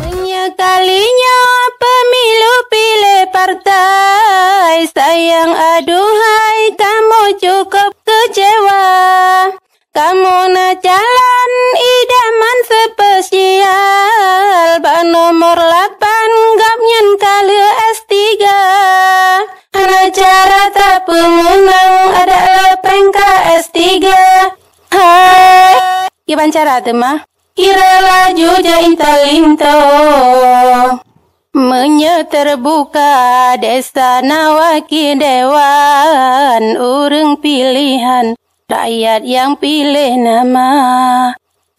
Menyekalinya pemilu pilih partai, sayang aduhai kamu cukup kecewa. Kamu na calon idaman spesial, ba nomor 8 gapnyen kali S3. Ana cara tak pemenang ada lepeng ke S3. Hai, gimana cara tu mah? Kira laju jain talinto. Menye terbuka desa nawaki dewan, urang pilihan rakyat yang pilih nama.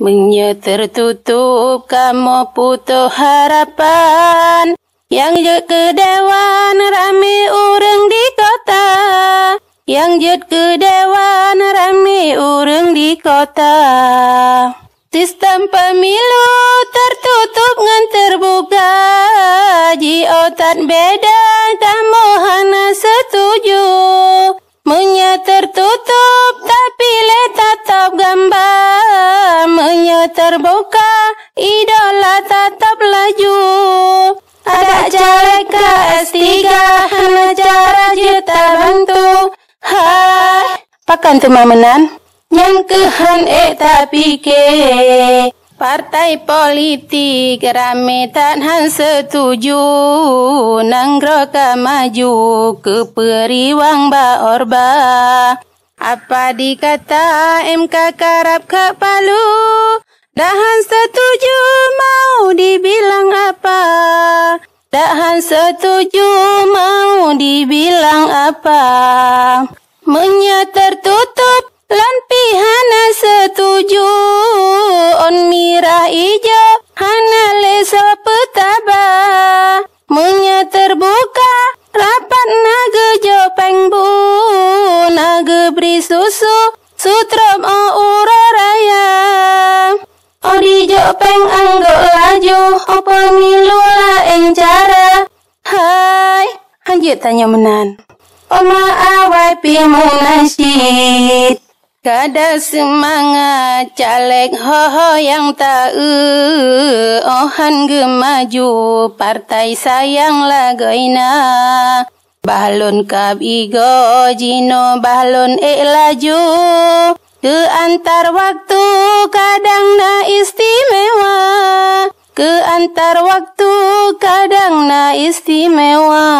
Menye tertutup kamu putus harapan, yang jet ke dewan rame urang di kota. Yang jet ke dewan rame urang di kota. Sistem pemilu tertutup ngan terbuka, jiotat beda kamu hana setuju. Menye tertutup tapi le tatap gambar, menye terbuka idola tatap laju. Ada caleg ke S3 hana cara juta bantu. Hai, pakan tu mamenan? Yang kehan tapi ke partai politik rame tak han setuju, nanggro ka maju ke periwang ba orba. Apa dikata MK karap ke Palu, dahan setuju mau dibilang apa? Dahan setuju mau dibilang apa? Menye tertutup lan pihana setuju, on mirah ijo hana leso petaba. Menye terbuka rapat naga jopeng bu, naga beri susu sutrop o ura raya. O di jopeng anggo laju o pemilu la eng cara. Hai, hanjit tanya menan. Oma awai pimu nasyid, kada semangat caleg ho yang tak ohan gemaju partai sayang lagoina. Balon kab igo jino balon laju, ke antar waktu kadang na istimewa. Ke antar waktu kadang na istimewa.